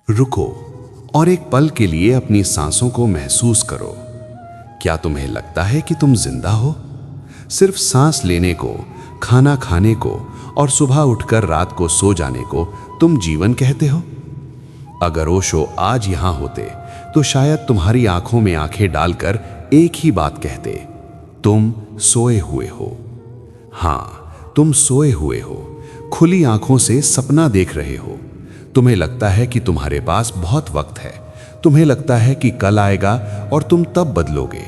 रुको और एक पल के लिए अपनी सांसों को महसूस करो। क्या तुम्हें लगता है कि तुम जिंदा हो? सिर्फ सांस लेने को, खाना खाने को और सुबह उठकर रात को सो जाने को तुम जीवन कहते हो? अगर ओशो आज यहां होते तो शायद तुम्हारी आंखों में आंखें डालकर एक ही बात कहते, तुम सोए हुए हो। हां, तुम सोए हुए हो, खुली आंखों से सपना देख रहे हो। तुम्हें लगता है कि तुम्हारे पास बहुत वक्त है। तुम्हें लगता है कि कल आएगा और तुम तब बदलोगे।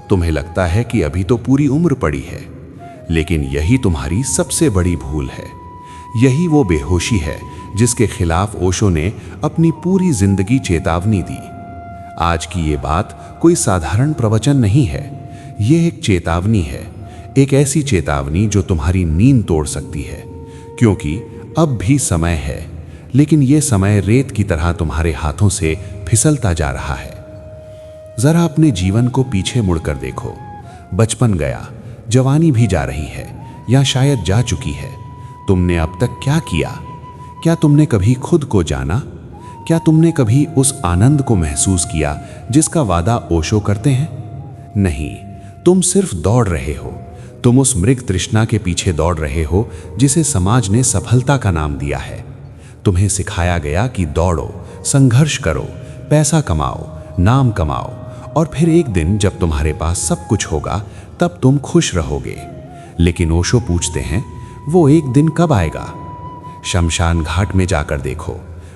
तुम्हें लगता है कि अभी तो पूरी उम्र पड़ी है। लेकिन यही तुम्हारी सबसे बड़ी भूल है। यही वो बेहोशी है जिसके खिलाफ ओशो ने अपनी पूरी जिंदगी चेतावनी दी। आज की ये बात कोई साधारण प्रवचन नहीं है। ये एक चेतावनी है, एक ऐसी चेतावनी जो तुम्हारी नींद तोड़ सकती है। क्योंकि अब भी समय है, लेकिन यह समय रेत की तरह तुम्हारे हाथों से फिसलता जा रहा है। जरा अपने जीवन को पीछे मुड़कर देखो। बचपन गया, जवानी भी जा रही है या शायद जा चुकी है। तुमने अब तक क्या किया? क्या तुमने कभी खुद को जाना? क्या तुमने कभी उस आनंद को महसूस किया जिसका वादा ओशो करते हैं? नहीं, तुम सिर्फ दौड़ रहे हो। तुम उस मृग तृष्णा के पीछे दौड़ रहे हो जिसे समाज ने सफलता का नाम दिया है। तुम्हें सिखाया गया कि दौड़ो, संघर्ष करो, पैसा कमाओ, नाम कमाओ और फिर एक दिन जब तुम्हारे पास सब कुछ होगा तब तुम खुश रहोगे। लेकिन ओशो पूछते हैं, वो एक दिन कब आएगा? शमशान घाट में जाकर देखो।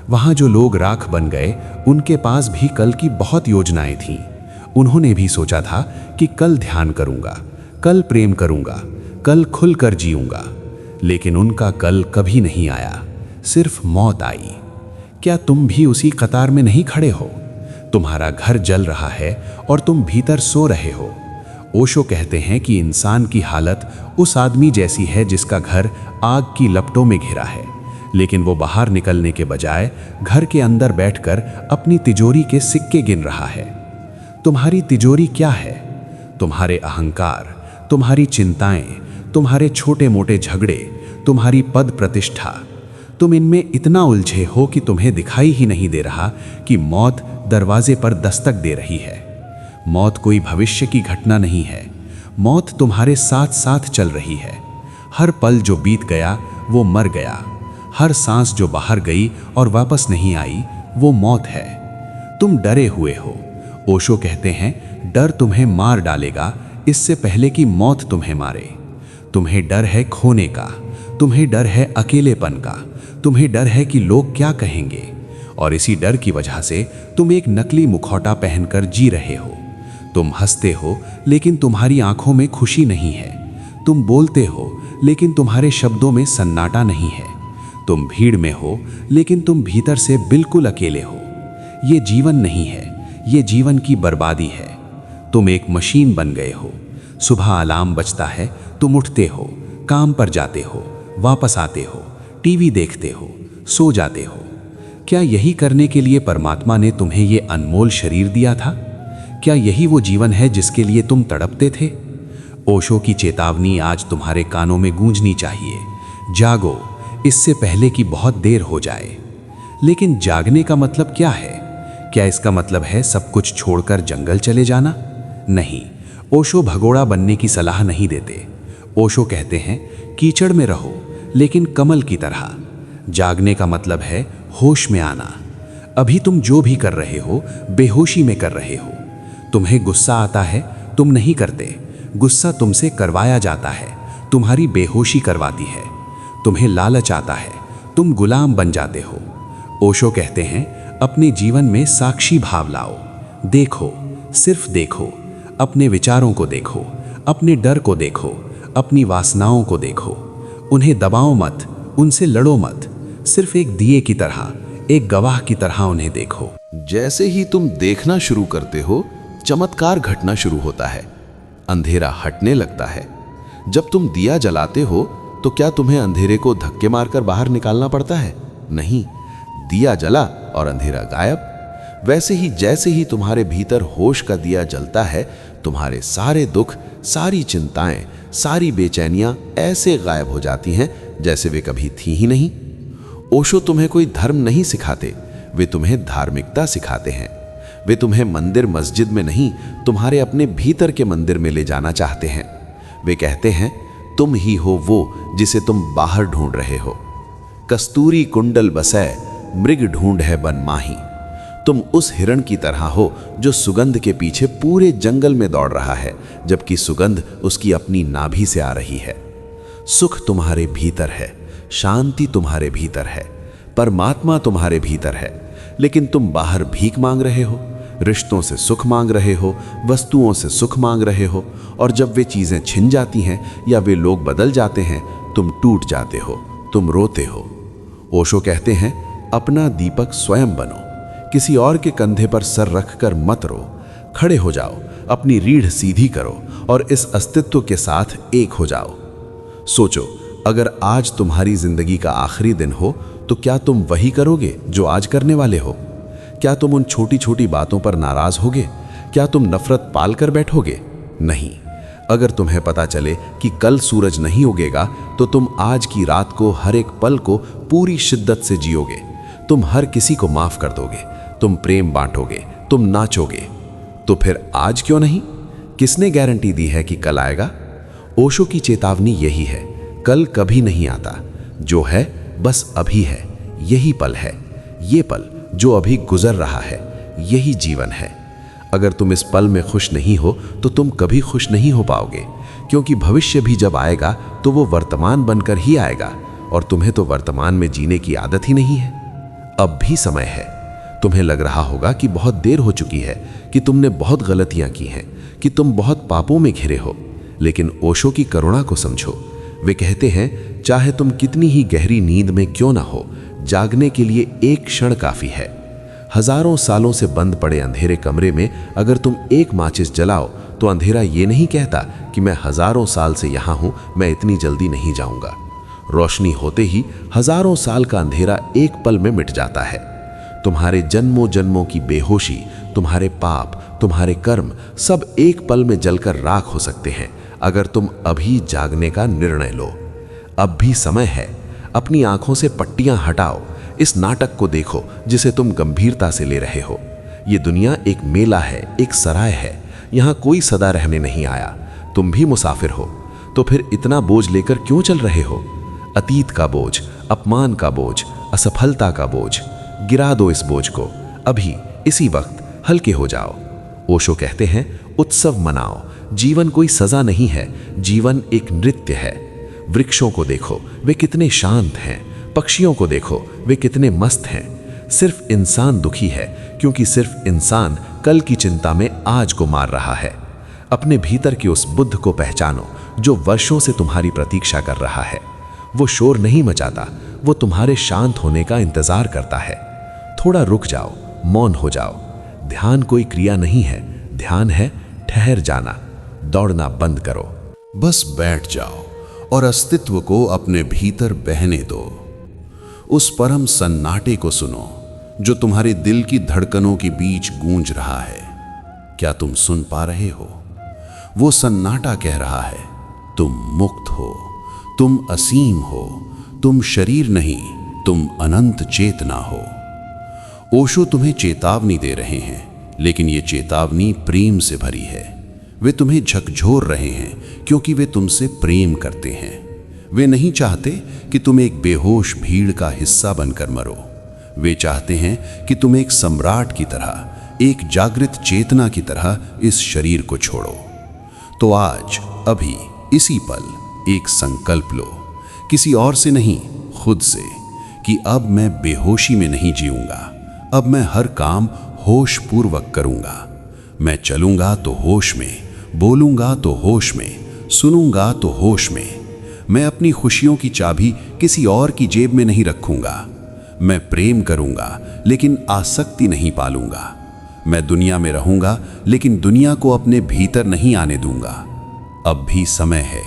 वहां जो लोग राख बन गए, उनके पास भी कल की बहुत योजनाएं थीं। उन्होंने भी सोचा था कि कल ध्यान करूंगा, कल प्रेम करूंगा, कल खुलकर जीऊंगा। लेकिन उनका कल कभी नहीं आया, सिर्फ मौत आई। क्या तुम भी उसी कतार में नहीं खड़े हो? तुम्हारा घर जल रहा है और तुम भीतर सो रहे हो। ओशो कहते हैं कि इंसान की हालत उस आदमी जैसी है जिसका घर आग की लपटों में घिरा है, लेकिन वो बाहर निकलने के बजाय घर के अंदर बैठकर अपनी तिजोरी के सिक्के गिन रहा है। तुम्हारी तिजोरी क्या है? तुम्हारे अहंकार, तुम्हारी चिंताएं, तुम्हारे छोटे मोटे झगड़े, तुम्हारी पद प्रतिष्ठा। तुम इनमें इतना उलझे हो कि तुम्हें दिखाई ही नहीं दे रहा कि मौत दरवाजे पर दस्तक दे रही है। मौत कोई भविष्य की घटना नहीं है। मौत तुम्हारे साथ साथ चल रही है। हर पल जो बीत गया वो मर गया। हर सांस जो बाहर गई और वापस नहीं आई वो मौत है। तुम डरे हुए हो। ओशो कहते हैं, डर तुम्हें मार डालेगा इससे पहले कि मौत तुम्हें मारे। तुम्हें डर है खोने का, तुम्हें डर है अकेलेपन का, तुम्हें डर है कि लोग क्या कहेंगे। और इसी डर की वजह से तुम एक नकली मुखौटा पहनकर जी रहे हो। तुम हंसते हो लेकिन तुम्हारी आंखों में खुशी नहीं है। तुम बोलते हो लेकिन तुम्हारे शब्दों में सन्नाटा नहीं है। तुम भीड़ में हो लेकिन तुम भीतर से बिल्कुल अकेले हो। ये जीवन नहीं है, ये जीवन की बर्बादी है। तुम एक मशीन बन गए हो। सुबह अलार्म बजता है, तुम उठते हो, काम पर जाते हो, वापस आते हो, टीवी देखते हो, सो जाते हो। क्या यही करने के लिए परमात्मा ने तुम्हें ये अनमोल शरीर दिया था? क्या यही वो जीवन है जिसके लिए तुम तड़पते थे? ओशो की चेतावनी आज तुम्हारे कानों में गूंजनी चाहिए। जागो, इससे पहले कि बहुत देर हो जाए। लेकिन जागने का मतलब क्या है? क्या इसका मतलब है सब कुछ छोड़कर जंगल चले जाना? नहीं, ओशो भगोड़ा बनने की सलाह नहीं देते। ओशो कहते हैं, कीचड़ में रहो लेकिन कमल की तरह। जागने का मतलब है होश में आना। अभी तुम जो भी कर रहे हो बेहोशी में कर रहे हो। तुम्हें गुस्सा आता है, तुम नहीं करते। गुस्सा तुमसे करवाया जाता है, तुम्हारी बेहोशी करवाती है। तुम्हें लालच आता है, तुम गुलाम बन जाते हो। ओशो कहते हैं, अपने जीवन में साक्षी भाव लाओ। देखो, सिर्फ देखो। अपने विचारों को देखो, अपने डर को देखो, अपनी वासनाओं को देखो। उन्हें दबाओ मत, उनसे लड़ो मत। सिर्फ एक दिए की तरह, एक गवाह की तरह उन्हें देखो। जैसे ही तुम देखना शुरू करते हो, चमत्कार घटना शुरू होता है। अंधेरा हटने लगता है। जब तुम दिया जलाते हो तो क्या तुम्हें अंधेरे को धक्के मारकर बाहर निकालना पड़ता है? नहीं, दिया जला और अंधेरा गायब। वैसे ही जैसे ही तुम्हारे भीतर होश का दिया जलता है, तुम्हारे सारे दुख, सारी चिंताएं, सारी बेचैनियां ऐसे गायब हो जाती हैं जैसे वे कभी थी ही नहीं। ओशो तुम्हें कोई धर्म नहीं सिखाते, वे तुम्हें धार्मिकता सिखाते हैं। वे तुम्हें मंदिर मस्जिद में नहीं, तुम्हारे अपने भीतर के मंदिर में ले जाना चाहते हैं। वे कहते हैं, तुम ही हो वो जिसे तुम बाहर ढूंढ रहे हो। कस्तूरी कुंडल बसै, मृग ढूंढ है बन माही। तुम उस हिरण की तरह हो जो सुगंध के पीछे पूरे जंगल में दौड़ रहा है, जबकि सुगंध उसकी अपनी नाभि से आ रही है। सुख तुम्हारे भीतर है, शांति तुम्हारे भीतर है, परमात्मा तुम्हारे भीतर है, लेकिन तुम बाहर भीख मांग रहे हो, रिश्तों से सुख मांग रहे हो, वस्तुओं से सुख मांग रहे हो, और जब वे चीजें छिन जाती हैं या वे लोग बदल जाते हैं, तुम टूट जाते हो, तुम रोते हो। ओशो कहते हैं, अपना दीपक स्वयं बनो, किसी और के कंधे पर सर रखकर मत रो। खड़े हो जाओ, अपनी रीढ़ सीधी करो और इस अस्तित्व के साथ एक हो जाओ। सोचो, अगर आज तुम्हारी जिंदगी का आखिरी दिन हो तो क्या तुम वही करोगे जो आज करने वाले हो? क्या तुम उन छोटी छोटी बातों पर नाराज होगे? क्या तुम नफरत पाल कर बैठोगे? नहीं। अगर तुम्हें पता चले कि कल सूरज नहीं उगेगा तो तुम आज की रात को, हर एक पल को पूरी शिद्दत से जियोगे। तुम हर किसी को माफ कर दोगे, तुम प्रेम बांटोगे, तुम नाचोगे। तो फिर आज क्यों नहीं? किसने गारंटी दी है कि कल आएगा? ओशो की चेतावनी यही है, कल कभी नहीं आता, जो है बस अभी है। यही पल है, ये पल जो अभी गुजर रहा है, यही जीवन है। अगर तुम इस पल में खुश नहीं हो तो तुम कभी खुश नहीं हो पाओगे, क्योंकि भविष्य भी जब आएगा तो वो वर्तमान बनकर ही आएगा, और तुम्हें तो वर्तमान में जीने की आदत ही नहीं है। अब भी समय है। तुम्हें लग रहा होगा कि बहुत देर हो चुकी है, कि तुमने बहुत गलतियां की हैं, कि तुम बहुत पापों में घिरे हो, लेकिन ओशो की करुणा को समझो। वे कहते हैं, चाहे तुम कितनी ही गहरी नींद में क्यों ना हो, जागने के लिए एक क्षण काफी है। हजारों सालों से बंद पड़े अंधेरे कमरे में अगर तुम एक माचिस जलाओ तो अंधेरा ये नहीं कहता कि मैं हजारों साल से यहां हूं, मैं इतनी जल्दी नहीं जाऊंगा। रोशनी होते ही हजारों साल का अंधेरा एक पल में मिट जाता है। तुम्हारे जन्मों जन्मों की बेहोशी, तुम्हारे पाप, तुम्हारे कर्म सब एक पल में जलकर राख हो सकते हैं अगर तुम अभी जागने का निर्णय लो। अब भी समय है। अपनी आंखों से पट्टियां हटाओ, इस नाटक को देखो जिसे तुम गंभीरता से ले रहे हो। ये दुनिया एक मेला है, एक सराय है। यहां कोई सदा रहने नहीं आया, तुम भी मुसाफिर हो। तो फिर इतना बोझ लेकर क्यों चल रहे हो? अतीत का बोझ, अपमान का बोझ, असफलता का बोझ, गिरा दो इस बोझ को। अभी इसी वक्त हल्के हो जाओ। ओशो कहते हैं, उत्सव मनाओ। जीवन कोई सजा नहीं है, जीवन एक नृत्य है। वृक्षों को देखो, वे कितने शांत हैं। पक्षियों को देखो, वे कितने मस्त हैं। सिर्फ इंसान दुखी है, क्योंकि सिर्फ इंसान कल की चिंता में आज को मार रहा है। अपने भीतर की उस बुद्ध को पहचानो जो वर्षों से तुम्हारी प्रतीक्षा कर रहा है। वो शोर नहीं मचाता, वो तुम्हारे शांत होने का इंतजार करता है। थोड़ा रुक जाओ, मौन हो जाओ। ध्यान कोई क्रिया नहीं है, ध्यान है ठहर जाना। दौड़ना बंद करो, बस बैठ जाओ और अस्तित्व को अपने भीतर बहने दो। उस परम सन्नाटे को सुनो जो तुम्हारे दिल की धड़कनों के बीच गूंज रहा है। क्या तुम सुन पा रहे हो? वो सन्नाटा कह रहा है, तुम मुक्त हो, तुम असीम हो, तुम शरीर नहीं, तुम अनंत चेतना हो। ओशो तुम्हें चेतावनी दे रहे हैं, लेकिन ये चेतावनी प्रेम से भरी है। वे तुम्हें झकझोर रहे हैं क्योंकि वे तुमसे प्रेम करते हैं। वे नहीं चाहते कि तुम एक बेहोश भीड़ का हिस्सा बनकर मरो। वे चाहते हैं कि तुम एक सम्राट की तरह, एक जागृत चेतना की तरह इस शरीर को छोड़ो। तो आज, अभी, इसी पल एक संकल्प लो, किसी और से नहीं, खुद से, कि अब मैं बेहोशी में नहीं जीऊंगा। अब मैं हर काम होश पूर्वक करूंगा। मैं चलूंगा तो होश में, बोलूंगा तो होश में, सुनूंगा तो होश में। मैं अपनी खुशियों की चाबी किसी और की जेब में नहीं रखूंगा। मैं प्रेम करूंगा लेकिन आसक्ति नहीं पालूंगा। मैं दुनिया में रहूंगा लेकिन दुनिया को अपने भीतर नहीं आने दूंगा। अब भी समय है,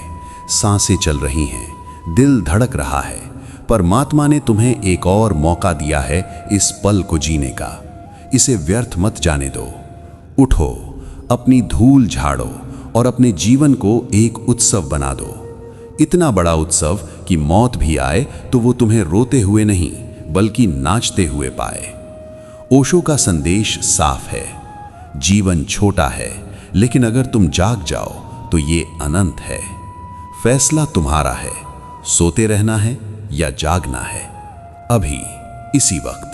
सांसें चल रही हैं, दिल धड़क रहा है। परमात्मा ने तुम्हें एक और मौका दिया है इस पल को जीने का। इसे व्यर्थ मत जाने दो। उठो, अपनी धूल झाड़ो और अपने जीवन को एक उत्सव बना दो। इतना बड़ा उत्सव कि मौत भी आए तो वो तुम्हें रोते हुए नहीं बल्कि नाचते हुए पाए। ओशो का संदेश साफ है, जीवन छोटा है, लेकिन अगर तुम जाग जाओ तो ये अनंत है। फैसला तुम्हारा है, सोते रहना है या जागना है, अभी इसी वक्त।